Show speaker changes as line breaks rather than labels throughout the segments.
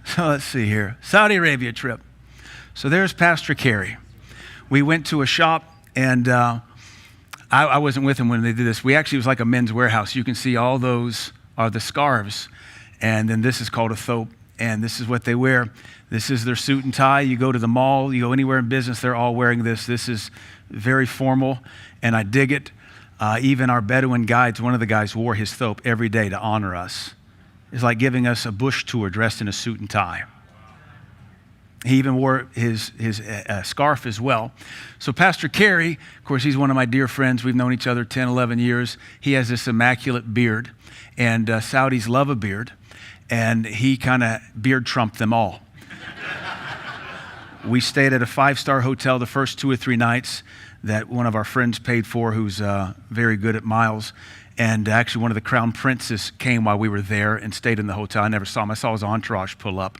So let's see here. Saudi Arabia trip. So there's Pastor Kerry. We went to a shop, and I wasn't with him when they did this. It was like a men's warehouse. You can see all those are the scarves. And then this is called a thope. And this is what they wear. This is their suit and tie. You go to the mall, you go anywhere in business, they're all wearing this. This is very formal, and I dig it. Even our Bedouin guides, one of the guys wore his thope every day to honor us. It's like giving us a bush tour dressed in a suit and tie. He even wore his scarf as well. So Pastor Kerry, of course, he's one of my dear friends. We've known each other 10, 11 years. He has this immaculate beard, and Saudis love a beard, and he kind of beard trumped them all. We stayed at a 5-star hotel the first 2 or 3 nights that one of our friends paid for, who's very good at miles. And actually one of the crown princes came while we were there and stayed in the hotel. I never saw him. I saw his entourage pull up,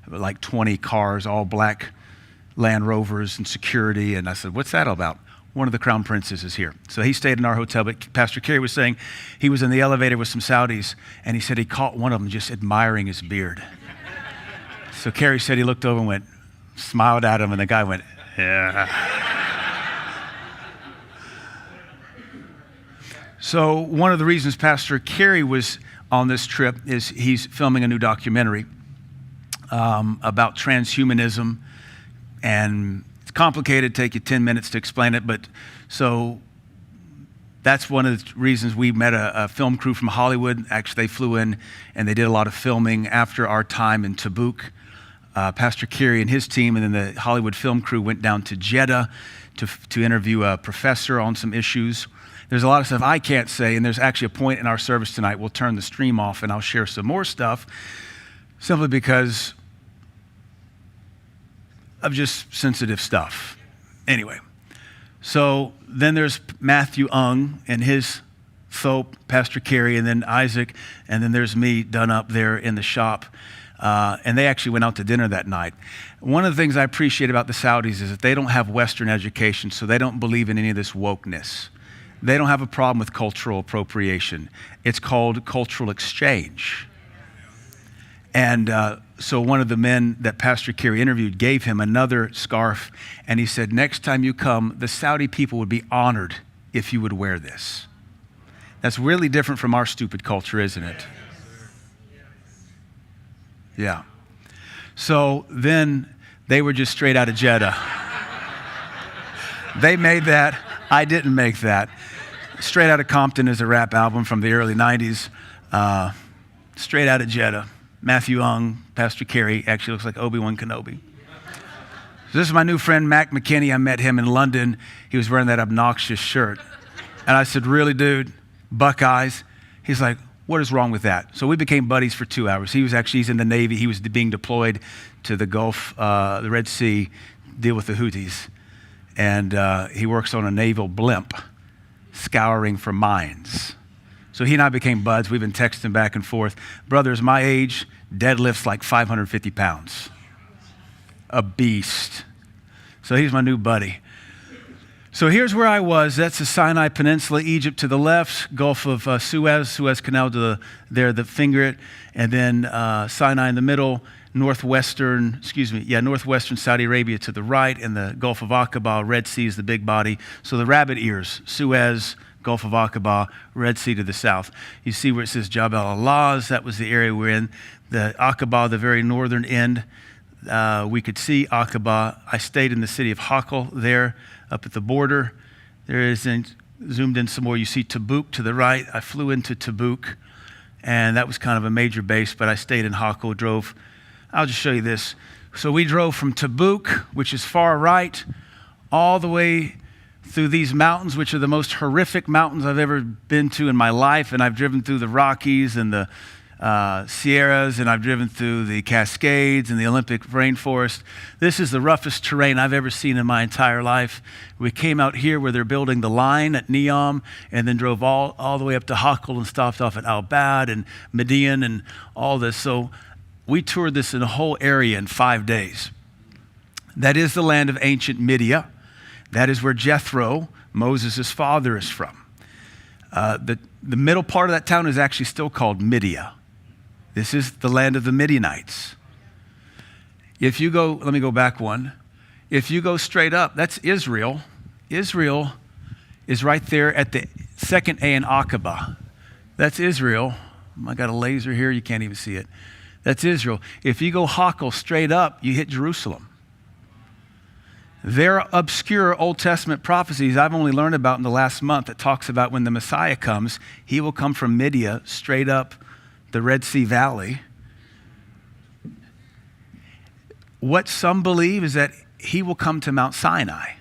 like 20 cars, all black Land Rovers and security. And I said, what's that all about? One of the crown princes is here. So he stayed in our hotel. But Pastor Kerry was saying he was in the elevator with some Saudis, and he said he caught one of them just admiring his beard. So Kerry said he looked over and smiled at him, and the guy went, yeah. So one of the reasons Pastor Kerry was on this trip is he's filming a new documentary about transhumanism, and it's complicated, take you 10 minutes to explain it, but so that's one of the reasons we met a film crew from Hollywood. Actually, they flew in and they did a lot of filming after our time in Tabuk. Pastor Kerry and his team, and then the Hollywood film crew went down to Jeddah to interview a professor on some issues. There's a lot of stuff I can't say, and there's actually a point in our service tonight. We'll turn the stream off, and I'll share some more stuff, simply because of just sensitive stuff. Anyway, so then there's Matthew Ung and his thope, Pastor Kerry, and then Isaac, and then there's me done up there in the shop. And they actually went out to dinner that night. One of the things I appreciate about the Saudis is that they don't have Western education, so they don't believe in any of this wokeness. They don't have a problem with cultural appropriation. It's called cultural exchange. And so one of the men that Pastor Kerry interviewed gave him another scarf, and he said, next time you come, the Saudi people would be honored if you would wear this. That's really different from our stupid culture, isn't it? Yeah. So then they were just straight out of Jeddah. They made that. I didn't make that. Straight Outta Compton is a rap album from the early 90s. Straight out of Jeddah. Matthew Ung, Pastor Kerry, actually looks like Obi-Wan Kenobi. So this is my new friend, Mac McKinney. I met him in London. He was wearing that obnoxious shirt. And I said, really, dude? Buckeyes? He's like, what is wrong with that? So we became buddies for 2 hours. He's in the Navy. He was being deployed to the Gulf, the Red Sea, deal with the Houthis. And he works on a naval blimp, scouring for mines. So he and I became buds. We've been texting back and forth. Brothers my age, deadlifts like 550 pounds. A beast. So he's my new buddy. So here's where I was. That's the Sinai Peninsula, Egypt to the left, Gulf of Suez Canal to the finger it, and then Sinai in the middle, northwestern Saudi Arabia to the right, and the Gulf of Aqaba, Red Sea is the big body. So the rabbit ears, Suez, Gulf of Aqaba, Red Sea to the south. You see where it says Jabal al-Laz, that was the area we're in. The Aqaba, the very northern end, we could see Aqaba. I stayed in the city of Hakl there, up at the border. There is, zoomed in some more, you see Tabuk to the right. I flew into Tabuk, and that was kind of a major base, but I stayed in Hakl, I'll just show you this. So we drove from Tabuk, which is far right, all the way through these mountains, which are the most horrific mountains I've ever been to in my life, and I've driven through the Rockies and the Sierras, and I've driven through the Cascades and the Olympic rainforest. This is the roughest terrain I've ever seen in my entire life. We came out here where they're building the line at Neom, and then drove all the way up to Hakl and stopped off at Al-Bad and Median and all this. So we toured this in a whole area in 5 days. That is the land of ancient Midia. That is where Jethro, Moses' father, is from. The middle part of that town is actually still called Midia. This is the land of the Midianites. If you go, let me go back one. If you go straight up, that's Israel. Israel is right there at the second A in Aqaba. That's Israel. I got a laser here, you can't even see it. That's Israel. If you go Hakel straight up, you hit Jerusalem. There are obscure Old Testament prophecies I've only learned about in the last month that talks about when the Messiah comes, he will come from Midian straight up the Red Sea Valley. What some believe is that he will come to Mount Sinai.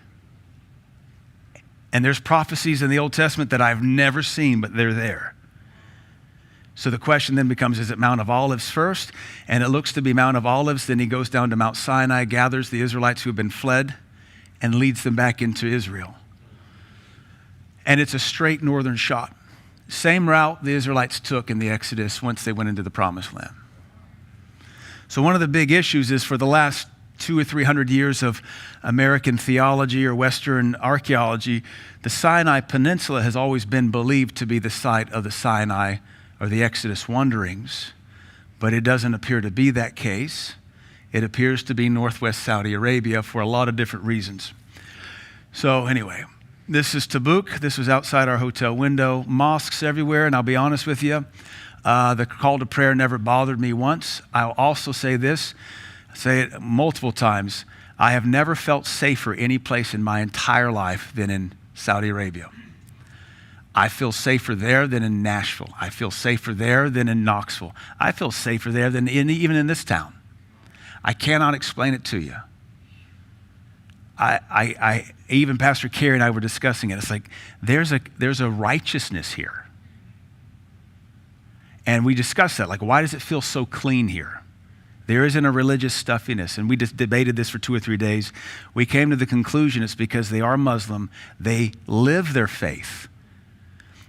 And there's prophecies in the Old Testament that I've never seen, but they're there. So the question then becomes, is it Mount of Olives first? And it looks to be Mount of Olives. Then he goes down to Mount Sinai, gathers the Israelites who have been fled, and leads them back into Israel. And it's a straight northern shot. Same route the Israelites took in the Exodus once they went into the Promised Land. So one of the big issues is for the last 200 or 300 years of American theology or Western archaeology, the Sinai Peninsula has always been believed to be the site of the Sinai or the Exodus wanderings, but it doesn't appear to be that case. It appears to be northwest Saudi Arabia for a lot of different reasons. So anyway, this is Tabuk. This was outside our hotel window. Mosques everywhere, and I'll be honest with you, the call to prayer never bothered me once. I'll also say this, say it multiple times, I have never felt safer any place in my entire life than in Saudi Arabia. I feel safer there than in Nashville. I feel safer there than in Knoxville. I feel safer there than even in this town. I cannot explain it to you. Even Pastor Kerry and I were discussing it. It's like there's a righteousness here. And we discussed that. Like, why does it feel so clean here? There isn't a religious stuffiness. And we just debated this for 2 or 3 days. We came to the conclusion it's because they are Muslim. They live their faith.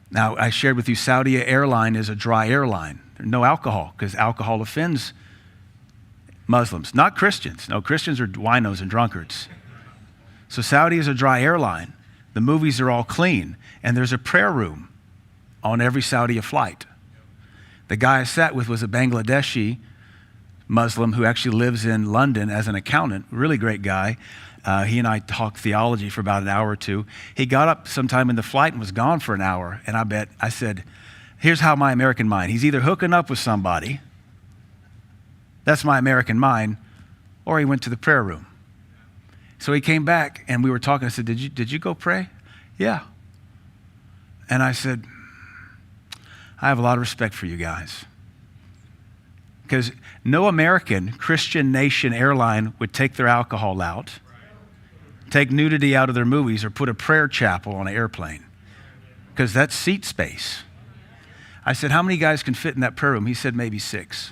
Now, I shared with you, Saudi airline is a dry airline. There's no alcohol because alcohol offends Muslims, not Christians. No, Christians are winos and drunkards. So Saudi is a dry airline. The movies are all clean. And there's a prayer room on every Saudi flight. The guy I sat with was a Bangladeshi Muslim who actually lives in London as an accountant, really great guy. He and I talked theology for about an hour or two. He got up sometime in the flight and was gone for an hour. And I said, here's how my American mind, he's either hooking up with somebody, that's my American mind, or he went to the prayer room. So he came back and we were talking. I said, did you go pray? Yeah. And I said, I have a lot of respect for you guys. Because no American Christian nation airline would take their alcohol out, take nudity out of their movies, or put a prayer chapel on an airplane. Because that's seat space. I said, how many guys can fit in that prayer room? He said, maybe 6.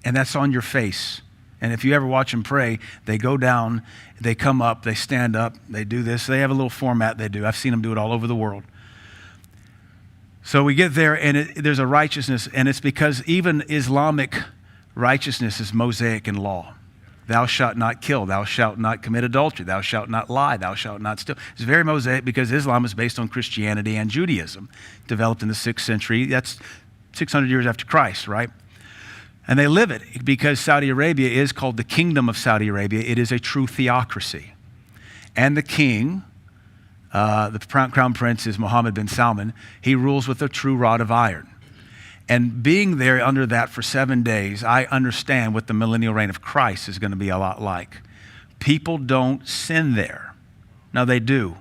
And that's on your face. And if you ever watch them pray, they go down, they come up, they stand up, they do this. They have a little format they do. I've seen them do it all over the world. So we get there, and there's a righteousness, and it's because even Islamic righteousness is Mosaic in law. Thou shalt not kill, thou shalt not commit adultery, thou shalt not lie, thou shalt not steal. It's very Mosaic because Islam is based on Christianity and Judaism, developed in the 6th century. That's 600 years after Christ, right? And they live it because Saudi Arabia is called the Kingdom of Saudi Arabia. It is a true theocracy. And the king, the crown prince is Mohammed bin Salman. He rules with a true rod of iron. And being there under that for 7 days, I understand what the millennial reign of Christ is going to be a lot like. People don't sin there. Now they do,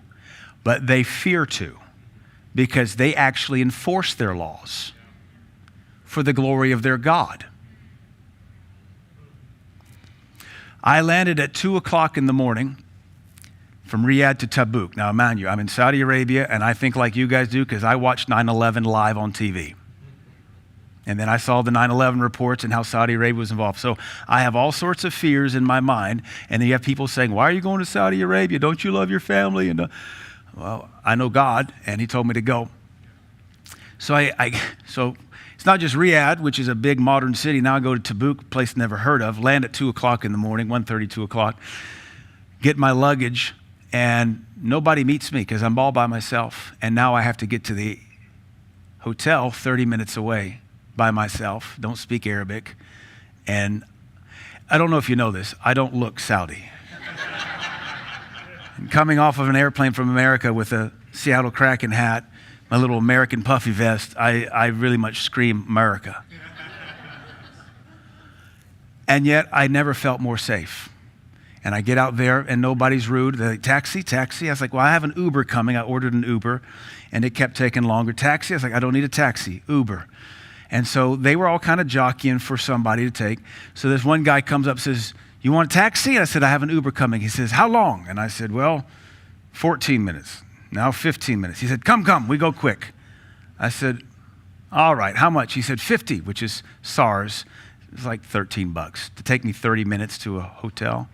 but they fear to because they actually enforce their laws for the glory of their God. I landed at 2 o'clock in the morning from Riyadh to Tabuk. Now, mind you, I'm in Saudi Arabia, and I think like you guys do because I watched 9/11 live on TV. And then I saw the 9/11 reports and how Saudi Arabia was involved. So I have all sorts of fears in my mind. And then you have people saying, why are you going to Saudi Arabia? Don't you love your family? And well, I know God, and he told me to go. So so it's not just Riyadh, which is a big modern city. Now I go to Tabuk, a place never heard of, land at 2 o'clock in the morning, 1:30, 2 o'clock, get my luggage, and nobody meets me because I'm all by myself. And now I have to get to the hotel 30 minutes away by myself, don't speak Arabic. And I don't know if you know this, I don't look Saudi. And coming off of an airplane from America with a Seattle Kraken hat, my little American puffy vest, I really much scream America. And yet I never felt more safe. And I get out there and nobody's rude. They're like, taxi, taxi. I was like, well, I have an Uber coming. I ordered an Uber and it kept taking longer. Taxi, I was like, I don't need a taxi, Uber. And so they were all kind of jockeying for somebody to take. So this one guy comes up and says, you want a taxi? And I said, I have an Uber coming. He says, how long? And I said, well, 14 minutes. Now 15 minutes. He said, come, we go quick. I said, all right, how much? He said, 50, which is SARS. It's like $13 to take me 30 minutes to a hotel.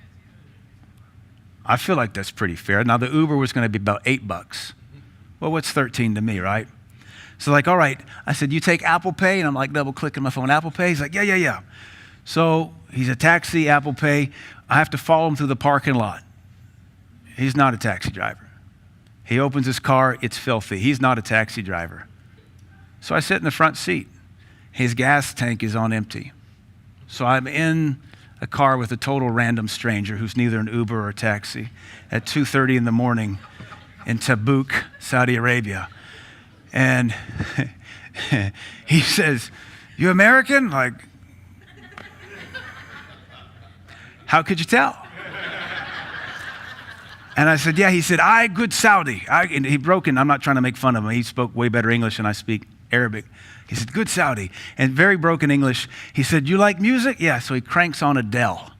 I feel like that's pretty fair. Now the Uber was going to be about $8. Well, what's 13 to me, right? So like, all right. I said, you take Apple Pay? And I'm like double clicking my phone, Apple Pay? He's like, yeah. So he's a taxi, Apple Pay. I have to follow him through the parking lot. He's not a taxi driver. He opens his car, it's filthy. He's not a taxi driver. So I sit in the front seat. His gas tank is on empty. So I'm in a car with a total random stranger who's neither an Uber or a taxi at 2:30 in the morning in Tabuk, Saudi Arabia. And he says, you American? Like, how could you tell? And I said, yeah. He said, I good Saudi. And he broke in. I'm not trying to make fun of him. He spoke way better English than I speak Arabic. He said, good Saudi. And very broken English. He said, you like music? Yeah. So he cranks on Adele.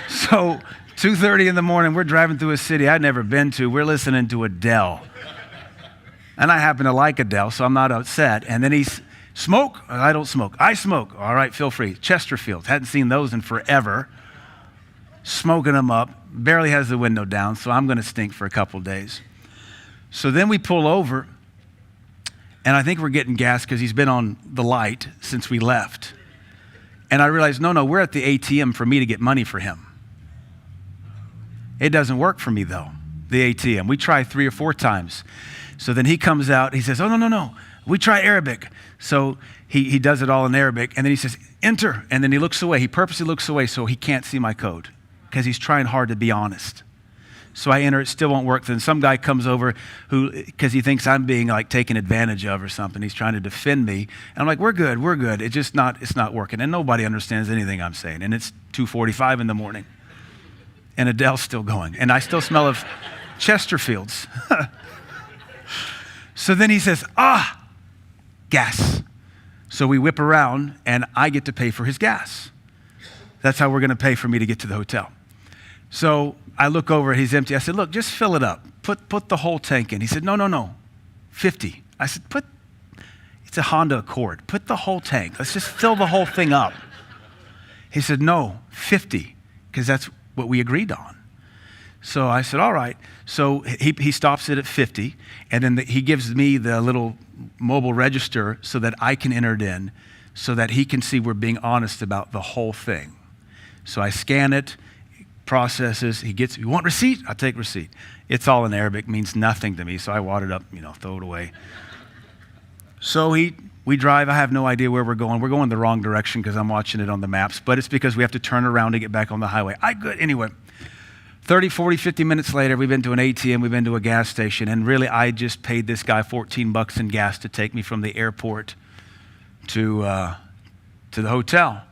So 2:30 in the morning, we're driving through a city I'd never been to. We're listening to Adele. And I happen to like Adele, so I'm not upset. And then he's, smoke? I don't smoke. I smoke. All right, feel free. Chesterfields. Hadn't seen those in forever. Smoking them up. Barely has the window down, so I'm going to stink for a couple days. So then we pull over, and I think we're getting gas because he's been on the light since we left. And I realized, no, we're at the ATM for me to get money for him. It doesn't work for me, though, the ATM. We try 3 or 4 times. So then he comes out, he says, oh, no, we try Arabic. So he does it all in Arabic, and then he says, enter, and then he looks away. He purposely looks away so he can't see my code because he's trying hard to be honest. So I enter, it still won't work. Then some guy comes over because he thinks I'm being like taken advantage of or something. He's trying to defend me. And I'm like, we're good. It's not working. And nobody understands anything I'm saying. And it's 2:45 in the morning. And Adele's still going. And I still smell of Chesterfields. So then he says, gas. So we whip around and I get to pay for his gas. That's how we're going to pay for me to get to the hotel. So I look over, he's empty. I said, look, just fill it up. Put the whole tank in. He said, no, 50. I said, it's a Honda Accord. Put the whole tank. Let's just fill the whole thing up. He said, no, 50, because that's what we agreed on. So I said, all right. So he stops it at 50, and then he gives me the little mobile register so that I can enter it in, so that he can see we're being honest about the whole thing. So I scan it, processes, you want receipt? I'll take receipt. It's all in Arabic, means nothing to me, so I wad it up, throw it away. So we drive, I have no idea where we're going. We're going the wrong direction because I'm watching it on the maps, but it's because we have to turn around to get back on the highway. Anyway, 30, 40, 50 minutes later, we've been to an ATM, we've been to a gas station, and really I just paid this guy $14 in gas to take me from the airport to the hotel.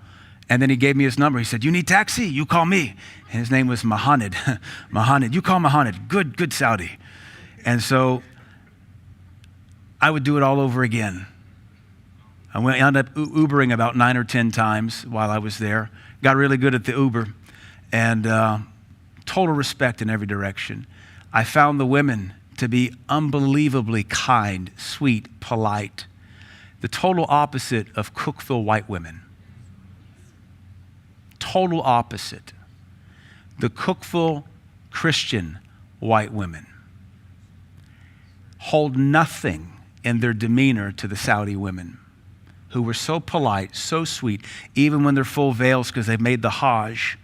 And then he gave me his number. He said, you need taxi? You call me. And his name was Mohammed. Mohammed, you call Mohammed. Good Saudi. And so I would do it all over again. I ended up Ubering about 9 or 10 times while I was there. Got really good at the Uber. And total respect in every direction. I found the women to be unbelievably kind, sweet, polite. The total opposite of Cookville white women. Total opposite. The Cookville Christian white women hold nothing in their demeanor to the Saudi women who were so polite, so sweet, even when they're full veils because they've made the Hajj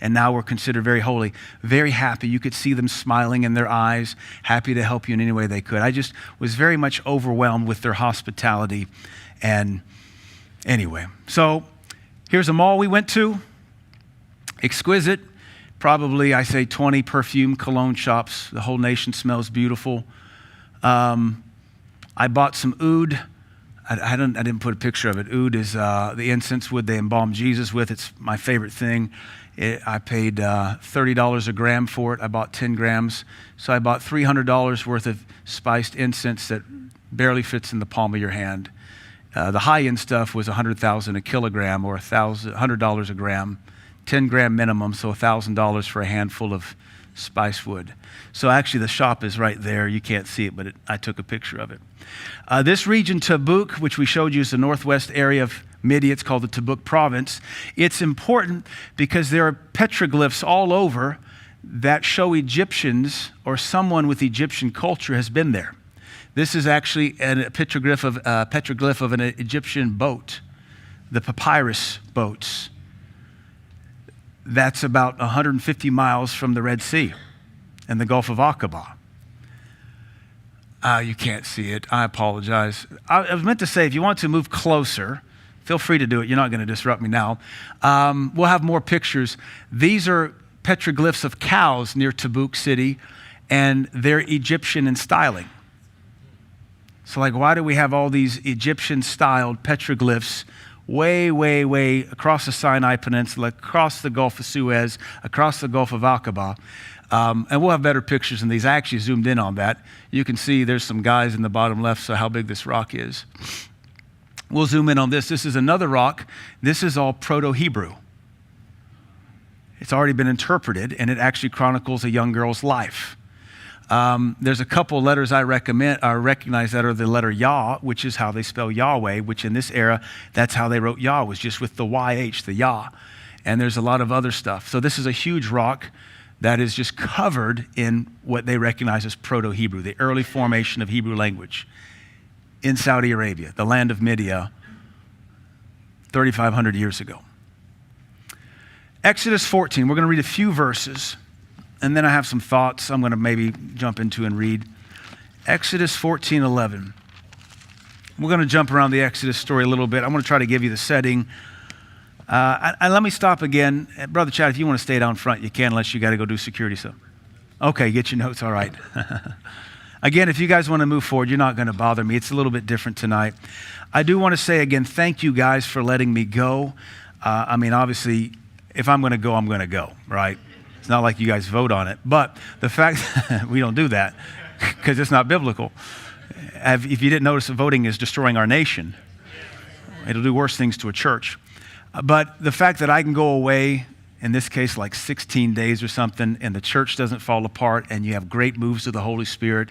and now were considered very holy. Very happy. You could see them smiling in their eyes, happy to help you in any way they could. I just was very much overwhelmed with their hospitality. And anyway, so here's a mall we went to. Exquisite. Probably, I say 20 perfume cologne shops. The whole nation smells beautiful. I bought some oud. I didn't put a picture of it. Oud is the incense wood they embalm Jesus with. It's my favorite thing. I paid $30 a gram for it. I bought 10 grams. So I bought $300 worth of spiced incense that barely fits in the palm of your hand. The high-end stuff was $100,000 a kilogram or $100 a gram. 10 gram minimum, so $1,000 for a handful of spice wood. So actually the shop is right there. You can't see it, but I took a picture of it. This region, Tabuk, which we showed you is the northwest area of Midia, it's called the Tabuk province. It's important because there are petroglyphs all over that show Egyptians or someone with Egyptian culture has been there. This is actually a petroglyph of an Egyptian boat, the papyrus boats. That's about 150 miles from the Red Sea and the Gulf of Aqaba. You can't see it. I apologize. I was meant to say, if you want to move closer, feel free to do it. You're not going to disrupt me now. We'll have more pictures. These are petroglyphs of cows near Tabuk City, and they're Egyptian in styling. So like, why do we have all these Egyptian-styled petroglyphs way, way, way across the Sinai Peninsula, across the Gulf of Suez, across the Gulf of Aqaba? And we'll have better pictures than these. I actually zoomed in on that. You can see there's some guys in the bottom left, so how big this rock is. We'll zoom in on this. This is another rock. This is all Proto-Hebrew. It's already been interpreted, and it actually chronicles a young girl's life. There's a couple letters I recognize that are the letter Yah, which is how they spell Yahweh, which in this era, that's how they wrote Yah, was just with the YH, the Yah. And there's a lot of other stuff. So this is a huge rock that is just covered in what they recognize as Proto-Hebrew, the early formation of Hebrew language in Saudi Arabia, the land of Midia, 3,500 years ago. Exodus 14, we're going to read a few verses. And then I have some thoughts I'm going to maybe jump into and read. Exodus 14:11. We're going to jump around the Exodus story a little bit. I'm going to try to give you the setting. And let me stop again. Brother Chad, if you want to stay down front, you can, unless you got to go do security stuff. Okay, get your notes, all right. Again, if you guys want to move forward, you're not going to bother me. It's a little bit different tonight. I do want to say again, thank you guys for letting me go. I mean, obviously, if I'm going to go, I'm going to go, right? It's not like you guys vote on it. But the fact we don't do that because it's not biblical. If you didn't notice, voting is destroying our nation. It'll do worse things to a church. But the fact that I can go away, in this case, like 16 days or something, and the church doesn't fall apart, and you have great moves of the Holy Spirit,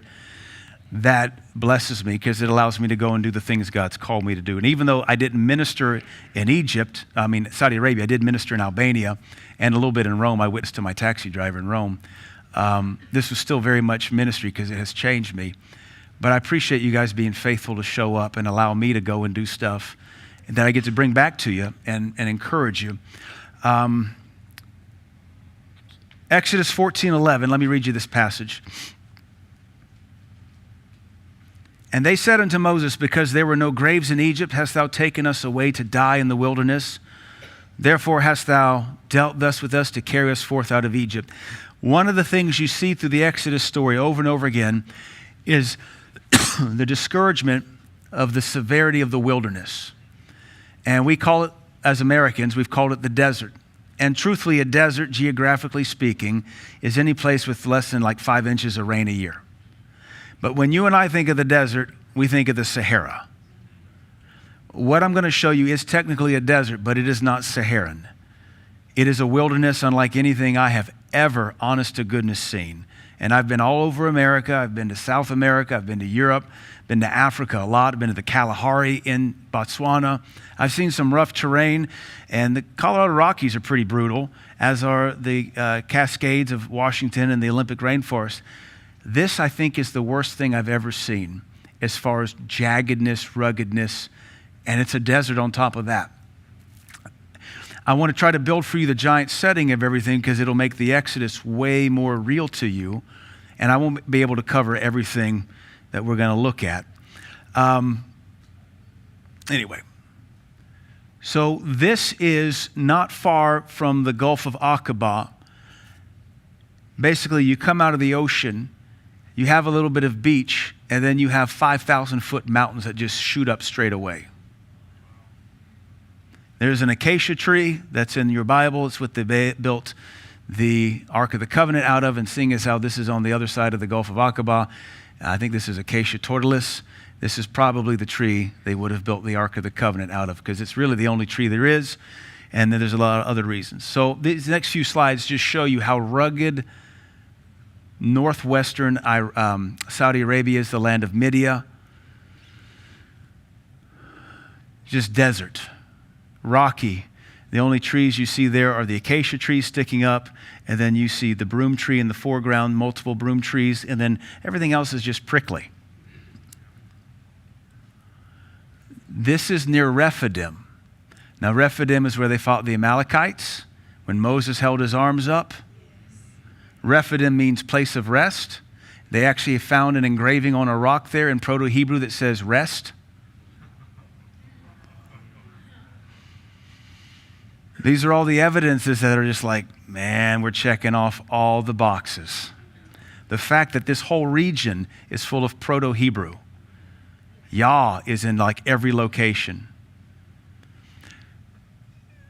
that blesses me because it allows me to go and do the things God's called me to do. And even though I didn't minister in Egypt, Saudi Arabia, I did minister in Albania and a little bit in Rome. I witnessed to my taxi driver in Rome. This was still very much ministry because it has changed me. But I appreciate you guys being faithful to show up and allow me to go and do stuff that I get to bring back to you and encourage you. Exodus 14:11, let me read you this passage. And they said unto Moses, because there were no graves in Egypt, hast thou taken us away to die in the wilderness? Therefore hast thou dealt thus with us to carry us forth out of Egypt. One of the things you see through the Exodus story over and over again is the discouragement of the severity of the wilderness. And we call it, as Americans, we've called it the desert. And truthfully, a desert, geographically speaking, is any place with less than like 5 inches of rain a year. But when you and I think of the desert, we think of the Sahara. What I'm going to show you is technically a desert, but it is not Saharan. It is a wilderness unlike anything I have ever, honest to goodness, seen. And I've been all over America. I've been to South America. I've been to Europe, been to Africa a lot. I've been to the Kalahari in Botswana. I've seen some rough terrain, and the Colorado Rockies are pretty brutal, as are the Cascades of Washington and the Olympic rainforest. This, I think, is the worst thing I've ever seen as far as jaggedness, ruggedness, and it's a desert on top of that. I want to try to build for you the giant setting of everything because it'll make the Exodus way more real to you, and I won't be able to cover everything that we're going to look at. Anyway, so this is not far from the Gulf of Aqaba. Basically, you come out of the ocean, you have a little bit of beach, and then you have 5,000-foot mountains that just shoot up straight away. There's an acacia tree that's in your Bible. It's what they built the Ark of the Covenant out of, and seeing as how this is on the other side of the Gulf of Aqaba, I think this is Acacia tortilis. This is probably the tree they would have built the Ark of the Covenant out of, because it's really the only tree there is, and then there's a lot of other reasons. So these next few slides just show you how rugged northwestern Saudi Arabia is, the land of Midia. Just desert, rocky. The only trees you see there are the acacia trees sticking up, and then you see the broom tree in the foreground, multiple broom trees, and then everything else is just prickly. This is near Rephidim. Now, Rephidim is where they fought the Amalekites when Moses held his arms up. Rephidim means place of rest. They actually found an engraving on a rock there in Proto-Hebrew that says rest. These are all the evidences that are just like, man, we're checking off all the boxes. The fact that this whole region is full of Proto-Hebrew. Yah is in like every location.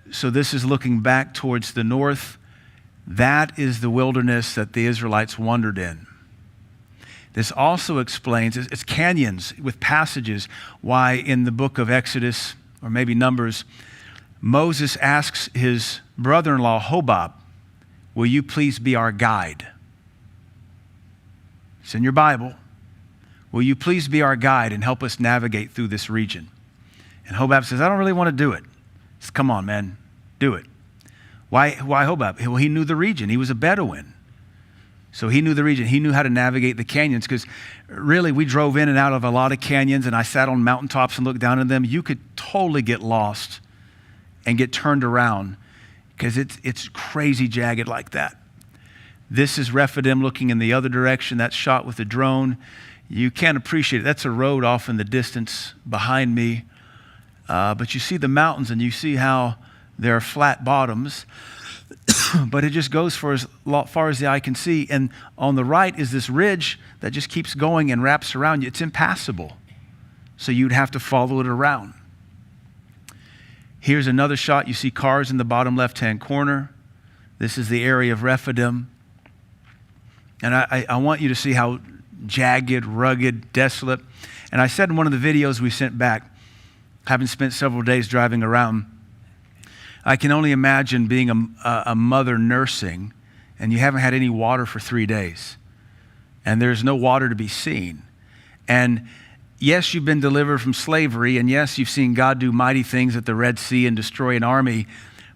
So this is looking back towards the north. That is the wilderness that the Israelites wandered in. This also explains, it's canyons with passages, why in the book of Exodus, or maybe Numbers, Moses asks his brother-in-law, Hobab, will you please be our guide? It's in your Bible. Will you please be our guide and help us navigate through this region? And Hobab says, I don't really want to do it. He says, come on, man, do it. Why Hobab? Well, he knew the region. He was a Bedouin. So he knew the region. He knew how to navigate the canyons, because really we drove in and out of a lot of canyons, and I sat on mountaintops and looked down at them. You could totally get lost and get turned around because it's crazy jagged like that. This is Rephidim looking in the other direction. That's shot with a drone. You can't appreciate it. That's a road off in the distance behind me. But you see the mountains and you see how there are flat bottoms. But it just goes for as far as the eye can see. And on the right is this ridge that just keeps going and wraps around you. It's impassable. So you'd have to follow it around. Here's another shot. You see cars in the bottom left-hand corner. This is the area of Rephidim. And I want you to see how jagged, rugged, desolate. And I said in one of the videos we sent back, having spent several days driving around, I can only imagine being a mother nursing, and you haven't had any water for 3 days, and there's no water to be seen. And yes, you've been delivered from slavery, and yes, you've seen God do mighty things at the Red Sea and destroy an army,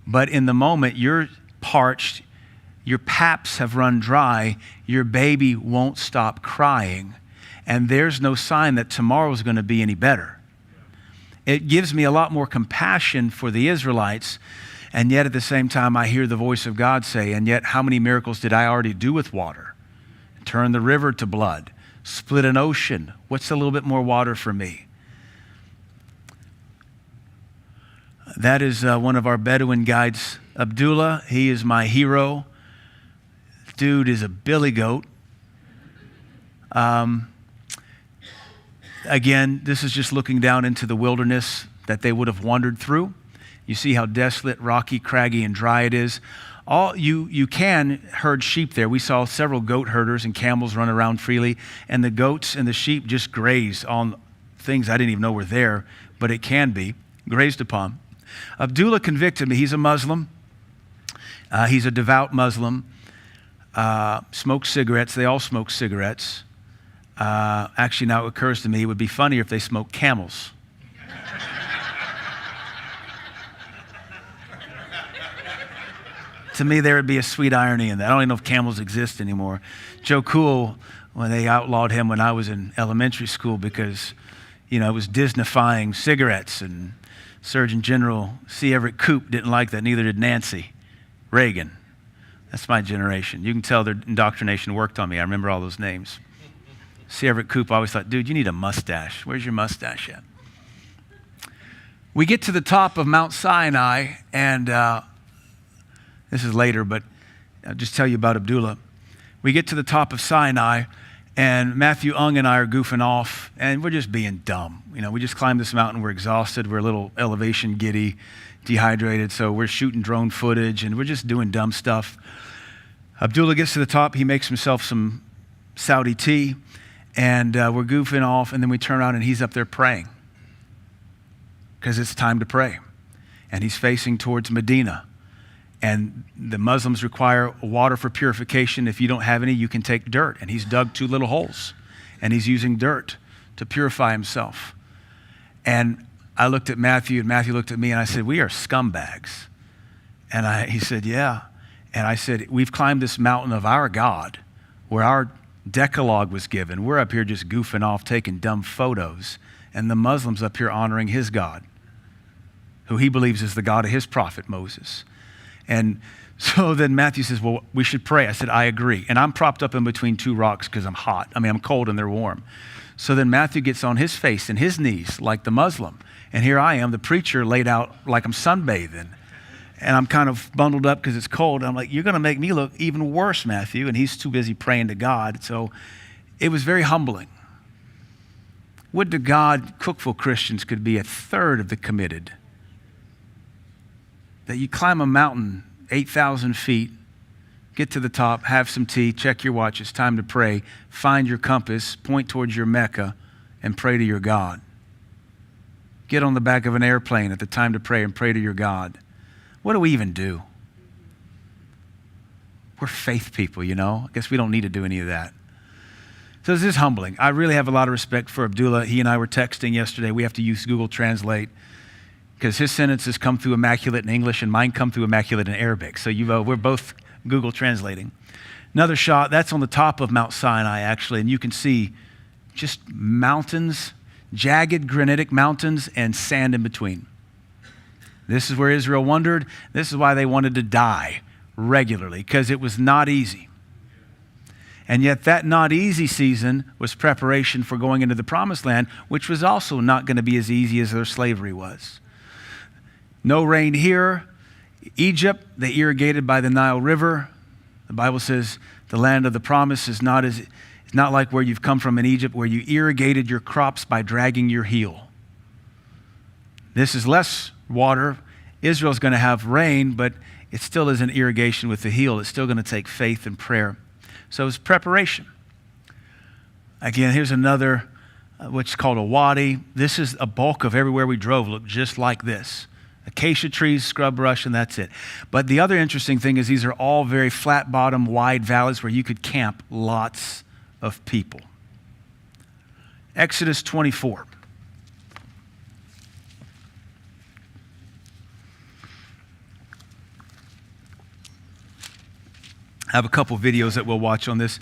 but in the moment, you're parched, your paps have run dry, your baby won't stop crying, and there's no sign that tomorrow's going to be any better. It gives me a lot more compassion for the Israelites, and yet at the same time I hear the voice of God say, and yet how many miracles did I already do with water? Turn the river to blood, split an ocean. What's a little bit more water for me? That is one of our Bedouin guides, Abdullah. He is my hero. Dude is a billy goat. Again, this is just looking down into the wilderness that they would have wandered through. You see how desolate, rocky, craggy, and dry it is. You can herd sheep there. We saw several goat herders and camels run around freely, and the goats and the sheep just graze on things I didn't even know were there, but it can be grazed upon. Abdullah convicted me. He's a Muslim. He's a devout Muslim. Smokes cigarettes. They all smoke cigarettes. Actually, now it occurs to me, it would be funnier if they smoked camels. To me, there would be a sweet irony in that. I don't even know if camels exist anymore. Joe Cool, when they outlawed him when I was in elementary school because, it was Disneyfying cigarettes and Surgeon General C. Everett Koop didn't like that. Neither did Nancy Reagan. That's my generation. You can tell their indoctrination worked on me. I remember all those names. C. Everett Koop always thought, dude, you need a mustache. Where's your mustache at? We get to the top of Mount Sinai, and this is later, but I'll just tell you about Abdullah. We get to the top of Sinai, and Matthew Ung and I are goofing off, and we're just being dumb. You know, we just climbed this mountain, we're exhausted, we're a little elevation giddy, dehydrated, so we're shooting drone footage, and we're just doing dumb stuff. Abdullah gets to the top, he makes himself some Saudi tea, and we're goofing off, and then we turn around, and he's up there praying, because it's time to pray. And he's facing towards Medina. And the Muslims require water for purification. If you don't have any, you can take dirt. And he's dug 2 little holes. And he's using dirt to purify himself. And I looked at Matthew, and Matthew looked at me, and I said, we are scumbags. And he said, yeah. And I said, we've climbed this mountain of our God, where our Decalogue was given. We're up here just goofing off, taking dumb photos. And the Muslims up here honoring his God, who he believes is the God of his prophet Moses. And so then Matthew says, well, we should pray. I said, I agree. And I'm propped up in between 2 rocks because I'm hot. I mean, I'm cold and they're warm. So then Matthew gets on his face and his knees like the Muslim. And here I am, the preacher, laid out like I'm sunbathing. And I'm kind of bundled up because it's cold. And I'm like, you're going to make me look even worse, Matthew. And he's too busy praying to God. So it was very humbling. Would to God Cookville Christians could be 1/3 of the committed. That you climb a mountain, 8,000 feet, get to the top, have some tea, check your watch, it's time to pray, find your compass, point towards your Mecca, and pray to your God. Get on the back of an airplane at the time to pray and pray to your God. What do we even do? We're faith people, you know? I guess we don't need to do any of that. So this is humbling. I really have a lot of respect for Abdullah. He and I were texting yesterday. We have to use Google Translate because his sentences come through immaculate in English and mine come through immaculate in Arabic. So we're both Google translating. Another shot, that's on the top of Mount Sinai, actually, and you can see just mountains, jagged granitic mountains and sand in between. This is where Israel wandered. This is why they wanted to die regularly, because it was not easy. And yet that not easy season was preparation for going into the promised land, which was also not going to be as easy as their slavery was. No rain here. Egypt, they irrigated by the Nile River. The Bible says the land of the promise is not like where you've come from in Egypt, where you irrigated your crops by dragging your heel. This is less water. Israel's going to have rain, but it still isn't irrigation with the heel. It's still going to take faith and prayer. So it's preparation. Again, here's another, what's called a wadi. This is a bulk of everywhere we drove, looked just like this. Acacia trees, scrub brush, and that's it. But the other interesting thing is these are all very flat bottom, wide valleys where you could camp lots of people. Exodus 24. I have a couple videos that we'll watch on this.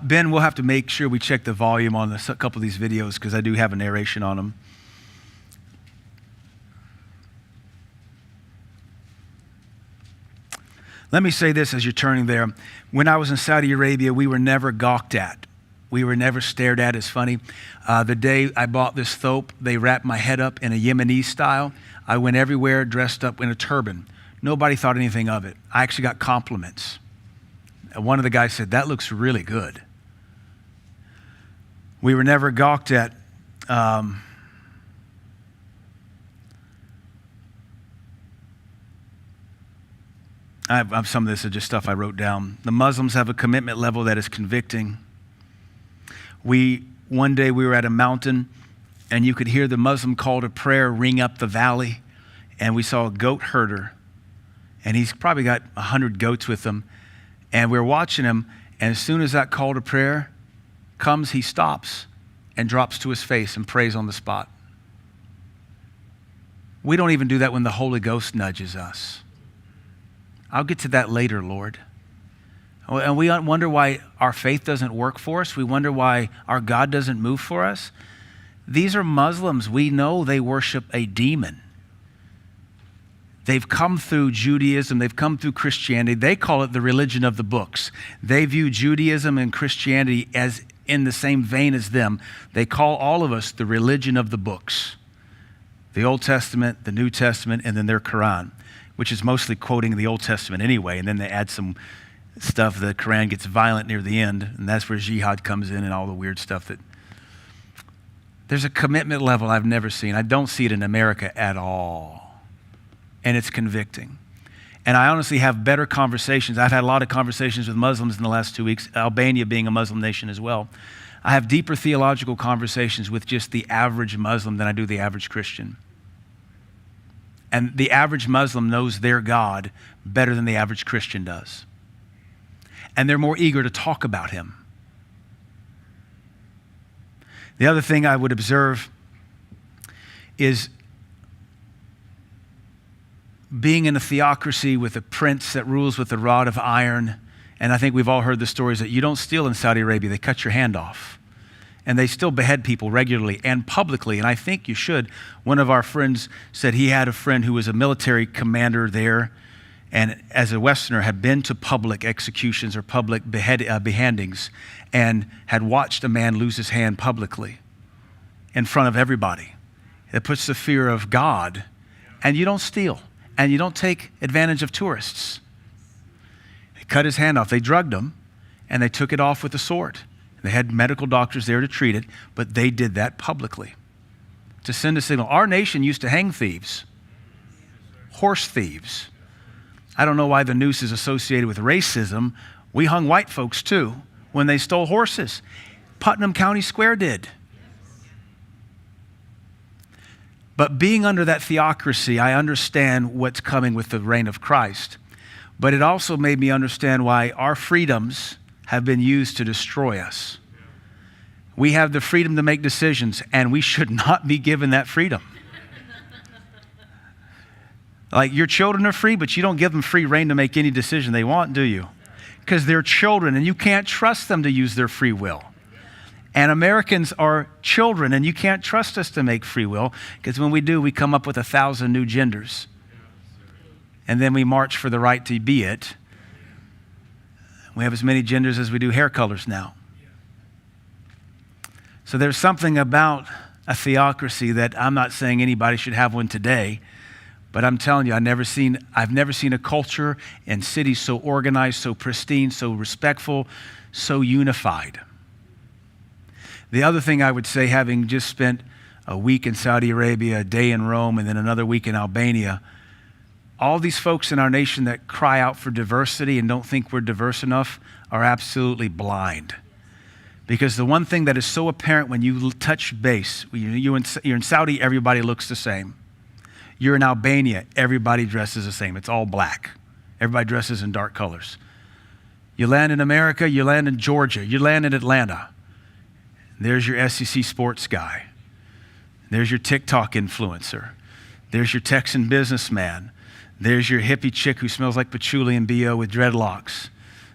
Ben, we'll have to make sure we check the volume on a couple of these videos because I do have a narration on them. Let me say this as you're turning there. When I was in Saudi Arabia, we were never gawked at. We were never stared at as funny. The day I bought this thope, they wrapped my head up in a Yemeni style. I went everywhere dressed up in a turban. Nobody thought anything of it. I actually got compliments. One of the guys said, that looks really good. We were never gawked at. Some of this is just stuff I wrote down. The Muslims have a commitment level that is convicting. One day we were at a mountain and you could hear the Muslim call to prayer ring up the valley, and we saw a goat herder, and he's probably got 100 goats with him, and we're watching him, and as soon as that call to prayer comes, he stops and drops to his face and prays on the spot. We don't even do that when the Holy Ghost nudges us. I'll get to that later, Lord. And we wonder why our faith doesn't work for us. We wonder why our God doesn't move for us. These are Muslims. We know they worship a demon. They've come through Judaism, they've come through Christianity. They call it the religion of the books. They view Judaism and Christianity as in the same vein as them. They call all of us the religion of the books. The Old Testament, the New Testament, and then their Quran, which is mostly quoting the Old Testament anyway, and then they add some stuff. The Quran gets violent near the end, and that's where jihad comes in and all the weird stuff that... There's a commitment level I've never seen. I don't see it in America at all. And it's convicting. And I honestly have better conversations. I've had a lot of conversations with Muslims in the last 2 weeks, Albania being a Muslim nation as well. I have deeper theological conversations with just the average Muslim than I do the average Christian. And the average Muslim knows their God better than the average Christian does. And they're more eager to talk about him. The other thing I would observe is being in a theocracy with a prince that rules with a rod of iron. And I think we've all heard the stories that you don't steal in Saudi Arabia, they cut your hand off. And they still behead people regularly and publicly, and I think you should. One of our friends said he had a friend who was a military commander there, and as a Westerner had been to public executions or public beheadings, and had watched a man lose his hand publicly in front of everybody. It puts the fear of God, and you don't steal. And you don't take advantage of tourists. They cut his hand off. They drugged him, and they took it off with a sword. They had medical doctors there to treat it, but they did that publicly to send a signal. Our nation used to hang thieves, horse thieves. I don't know why the noose is associated with racism. We hung white folks too when they stole horses. Putnam County Square did. But being under that theocracy, I understand what's coming with the reign of Christ. But it also made me understand why our freedoms have been used to destroy us. We have the freedom to make decisions, and we should not be given that freedom. Like, your children are free, but you don't give them free reign to make any decision they want, do you? Because they're children, and you can't trust them to use their free will. And Americans are children, and you can't trust us to make free will, because when we do, we come up with 1,000 new genders. And then we march for the right to be it. We have as many genders as we do hair colors now. So there's something about a theocracy that I'm not saying anybody should have one today, but I'm telling you, I've never seen a culture and cities so organized, so pristine, so respectful, so unified. The other thing I would say, having just spent a week in Saudi Arabia, a day in Rome, and then another week in Albania, all these folks in our nation that cry out for diversity and don't think we're diverse enough are absolutely blind. Because the one thing that is so apparent when you touch base, you're in Saudi, everybody looks the same. You're in Albania, everybody dresses the same. It's all black. Everybody dresses in dark colors. You land in America, you land in Georgia, you land in Atlanta. There's your SEC sports guy. There's your TikTok influencer. There's your Texan businessman. There's your hippie chick who smells like patchouli and BO with dreadlocks.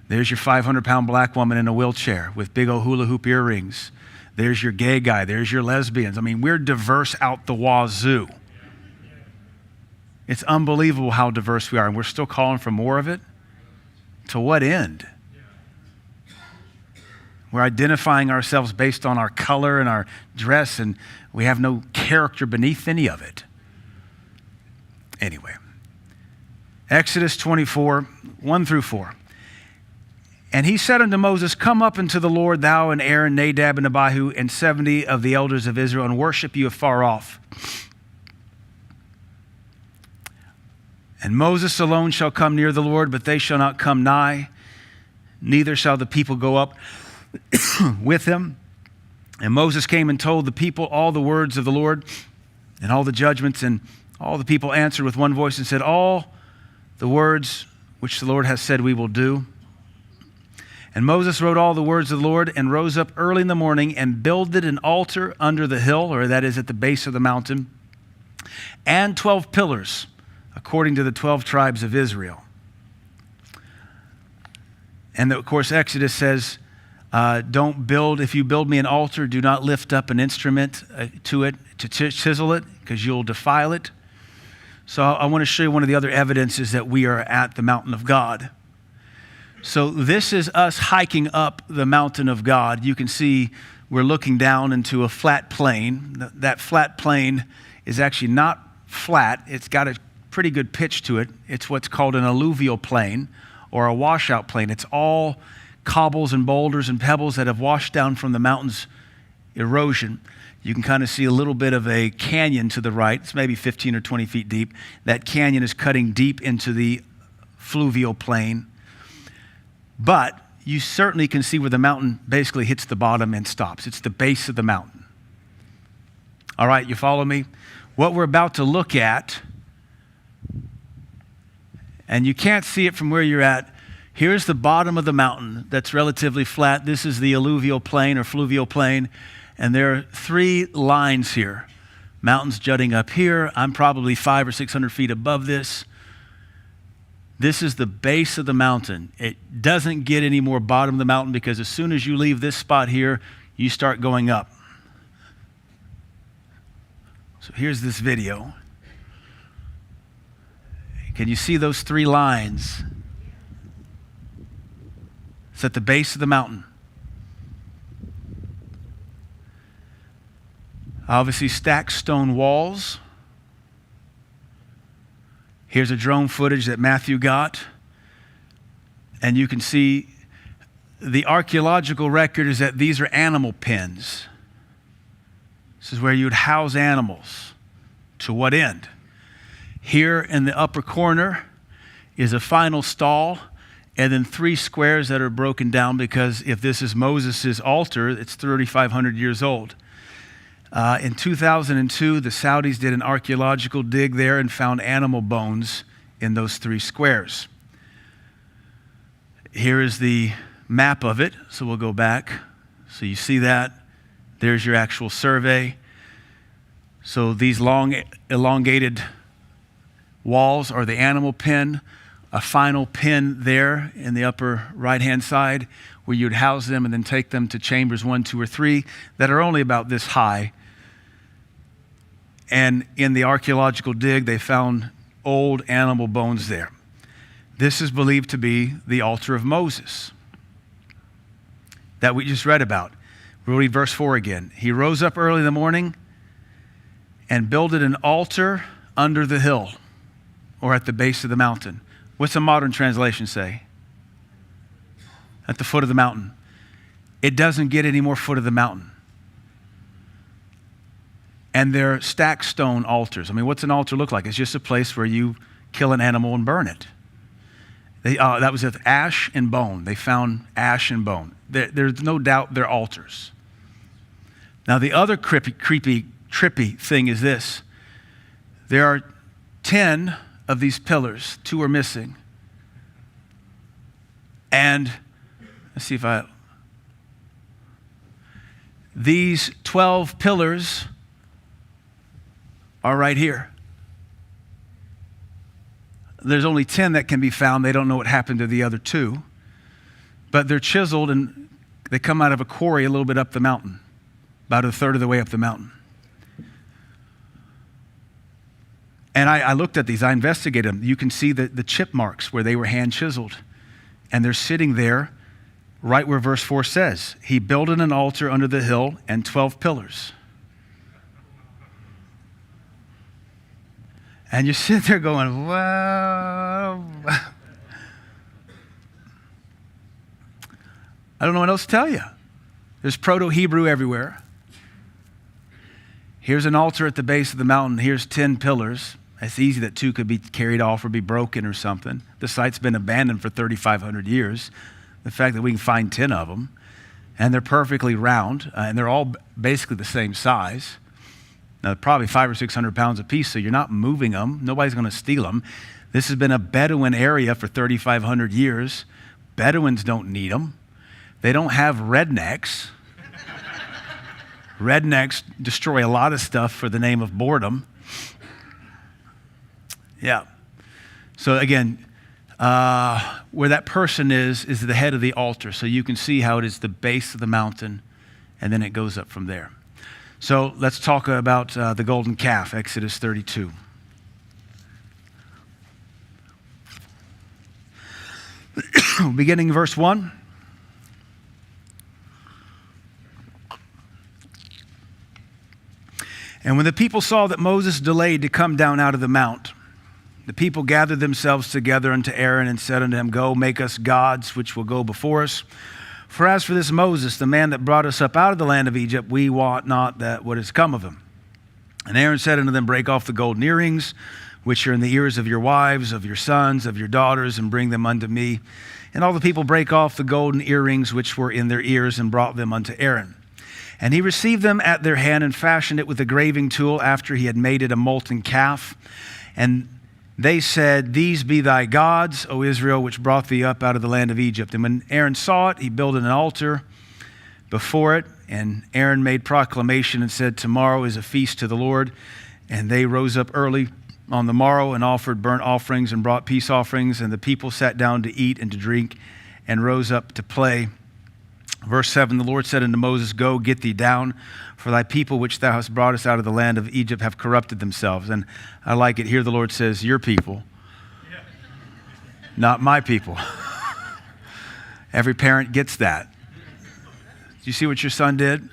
There's your 500-pound black woman in a wheelchair with big old hula hoop earrings. There's your gay guy. There's your lesbians. I mean, we're diverse out the wazoo. It's unbelievable how diverse we are, and we're still calling for more of it. To what end? We're identifying ourselves based on our color and our dress, and we have no character beneath any of it. Anyway, Exodus 24, 1 through 4. And he said unto Moses, come up unto the Lord, thou and Aaron, Nadab and Abihu, and 70 of the elders of Israel, and worship you afar off. And Moses alone shall come near the Lord, but they shall not come nigh, neither shall the people go up with him. And Moses came and told the people all the words of the Lord and all the judgments, and all the people answered with one voice and said, all the words which the Lord has said we will do. And Moses wrote all the words of the Lord and rose up early in the morning and builded an altar under the hill, or that is at the base of the mountain, and 12 pillars according to the 12 tribes of Israel. And of course, Exodus says, don't build, if you build me an altar, do not lift up an instrument to it, to chisel it, because you'll defile it. So I want to show you one of the other evidences that we are at the mountain of God. So this is us hiking up the mountain of God. You can see we're looking down into a flat plain. That flat plain is actually not flat. It's got a pretty good pitch to it. It's what's called an alluvial plain or a washout plain. It's all cobbles and boulders and pebbles that have washed down from the mountain's erosion. You can kind of see a little bit of a canyon to the right. It's maybe 15 or 20 feet deep. That canyon is cutting deep into the fluvial plain. But you certainly can see where the mountain basically hits the bottom and stops. It's the base of the mountain. All right, you follow me? What we're about to look at, and you can't see it from where you're at, here's the bottom of the mountain that's relatively flat. This is the alluvial plain or fluvial plain, and there are 3 lines here. Mountains jutting up here. I'm probably 500 or 600 feet above this. This is the base of the mountain. It doesn't get any more bottom of the mountain because as soon as you leave this spot here, you start going up. So here's this video. Can you see those 3 lines? It's at the base of the mountain. Obviously stacked stone walls. Here's a drone footage that Matthew got. And you can see the archaeological record is that these are animal pens. This is where you would house animals. To what end? Here in the upper corner is a final stall, and then 3 squares that are broken down because if this is Moses' altar, it's 3,500 years old. In 2002, the Saudis did an archaeological dig there and found animal bones in those 3 squares. Here is the map of it, so we'll go back. So you see that. There's your actual survey. So these long, elongated walls are the animal pen, a final pen there in the upper right-hand side where you'd house them and then take them to chambers 1, 2, or 3 that are only about this high. And in the archaeological dig, they found old animal bones there. This is believed to be the altar of Moses that we just read about. We'll read verse 4 again. He rose up early in the morning and builded an altar under the hill or at the base of the mountain. What's the modern translation say? At the foot of the mountain. It doesn't get any more foot of the mountain. And they're stacked stone altars. I mean, what's an altar look like? It's just a place where you kill an animal and burn it. That was with ash and bone. They found ash and bone. There's no doubt they're altars. Now, the other trippy thing is this. There are 10 of these pillars. 2 are missing. And let's see if these 12 pillars are right here. There's only 10 that can be found. They don't know what happened to the other 2. But they're chiseled and they come out of a quarry a little bit up the mountain, about a third of the way up the mountain. And I looked at these, I investigated them. You can see the chip marks where they were hand chiseled. And they're sitting there right where verse 4 says. He builded an altar under the hill and 12 pillars. And you sit there going, wow. I don't know what else to tell you. There's Proto-Hebrew everywhere. Here's an altar at the base of the mountain. Here's 10 pillars. It's easy that 2 could be carried off or be broken or something. The site's been abandoned for 3,500 years. The fact that we can find 10 of them, and they're perfectly round, and they're all basically the same size. Now, probably 500 or 600 pounds apiece, so you're not moving them. Nobody's going to steal them. This has been a Bedouin area for 3,500 years. Bedouins don't need them. They don't have rednecks. Rednecks destroy a lot of stuff for the name of boredom. Yeah. So again, where that person is the head of the altar. So you can see how it is the base of the mountain, and then it goes up from there. So let's talk about the golden calf, Exodus 32. beginning verse 1. And when the people saw that Moses delayed to come down out of the mount, the people gathered themselves together unto Aaron and said unto him, Go, make us gods which will go before us. For as for this Moses, the man that brought us up out of the land of Egypt, we wot not that what is come of him. And Aaron said unto them, Break off the golden earrings, which are in the ears of your wives, of your sons, of your daughters, and bring them unto me. And all the people brake off the golden earrings which were in their ears, and brought them unto Aaron. And he received them at their hand, and fashioned it with a graving tool, after he had made it a molten calf. And they said, These be thy gods, O Israel, which brought thee up out of the land of Egypt. And when Aaron saw it, he built an altar before it. And Aaron made proclamation and said, Tomorrow is a feast to the Lord. And they rose up early on the morrow and offered burnt offerings and brought peace offerings. And the people sat down to eat and to drink and rose up to play. Verse 7, the Lord said unto Moses, Go, get thee down, for thy people which thou hast brought us out of the land of Egypt have corrupted themselves. And I like it here, the Lord says, your people, not my people. Every parent gets that. Do you see what your son did?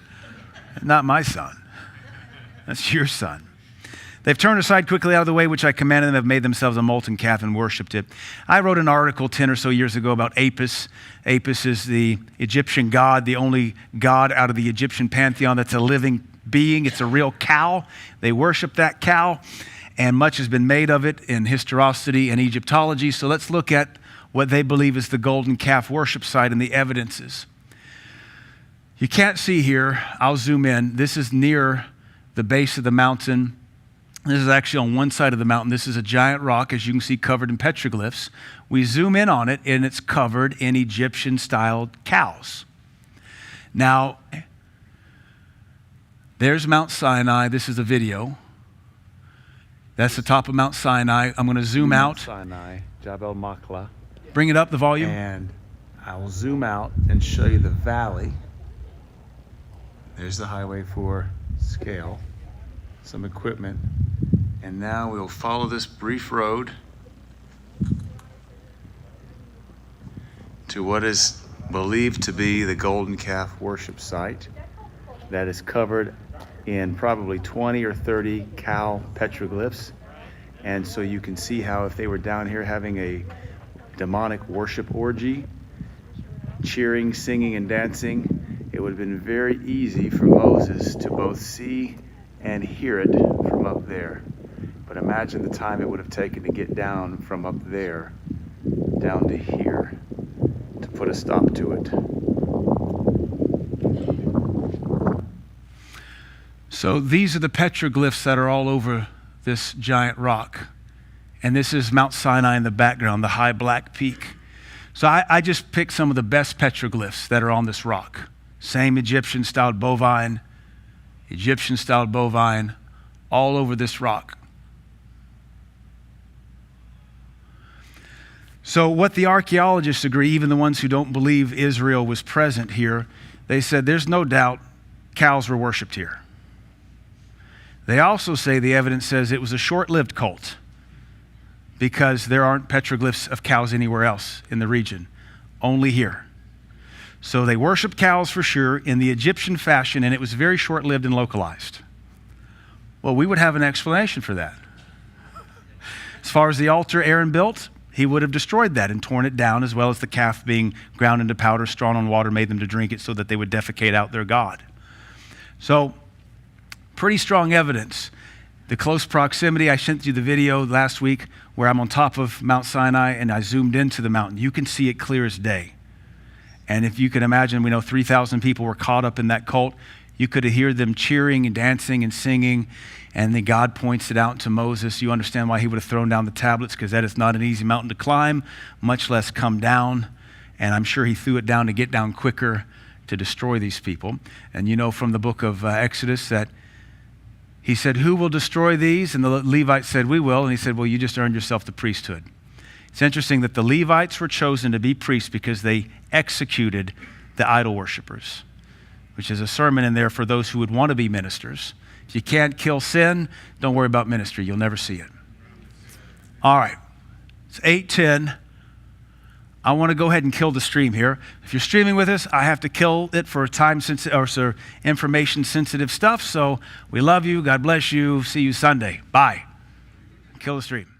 Not my son. That's your son. They've turned aside quickly out of the way which I commanded them, have made themselves a molten calf and worshipped it. I wrote an article 10 or so years ago about Apis. Apis is the Egyptian god, the only god out of the Egyptian pantheon that's a living being. It's a real cow. They worship that cow, and much has been made of it in historicity and Egyptology. So let's look at what they believe is the golden calf worship site and the evidences. You can't see here. I'll zoom in. This is near the base of the mountain. This is actually on one side of the mountain. This is a giant rock, as you can see, covered in petroglyphs. We zoom in on it, and it's covered in Egyptian-styled cows. Now, there's Mount Sinai. This is a video. That's the top of Mount Sinai. I'm going to zoom out.
Sinai, Jabal Makla.
Bring it up, the volume.
And I will zoom out and show you the valley. There's the highway for scale, some equipment. And now we'll follow this brief road to what is believed to be the golden calf worship site that is covered in probably 20 or 30 cow petroglyphs. And so you can see how if they were down here having a demonic worship orgy, cheering, singing, and dancing, it would have been very easy for Moses to both see and hear it from up there. But imagine the time it would have taken to get down from up there down to here to put a stop to it.
So these are the petroglyphs that are all over this giant rock. And this is Mount Sinai in the background, the high black peak. So I just picked some of the best petroglyphs that are on this rock. Same Egyptian-styled bovine, all over this rock. So what the archaeologists agree, even the ones who don't believe Israel was present here, they said there's no doubt cows were worshipped here. They also say the evidence says it was a short-lived cult because there aren't petroglyphs of cows anywhere else in the region, only here. So they worshiped cows for sure in the Egyptian fashion, and it was very short-lived and localized. Well, we would have an explanation for that. As far as the altar Aaron built, he would have destroyed that and torn it down, as well as the calf being ground into powder, strawn on water, made them to drink it so that they would defecate out their god. So, pretty strong evidence. The close proximity, I sent you the video last week where I'm on top of Mount Sinai and I zoomed into the mountain. You can see it clear as day. And if you can imagine, we know 3,000 people were caught up in that cult. You could hear them cheering and dancing and singing. And then God points it out to Moses. You understand why he would have thrown down the tablets, because that is not an easy mountain to climb, much less come down. And I'm sure he threw it down to get down quicker to destroy these people. And you know from the book of Exodus that he said, who will destroy these? And the Levites said, we will. And he said, well, you just earned yourself the priesthood. It's interesting that the Levites were chosen to be priests because they executed the idol worshipers, which is a sermon in there for those who would want to be ministers. If you can't kill sin, don't worry about ministry. You'll never see it. All right. It's 8:10. I want to go ahead and kill the stream here. If you're streaming with us, I have to kill it for information sensitive stuff. So we love you. God bless you. See you Sunday. Bye. Kill the stream.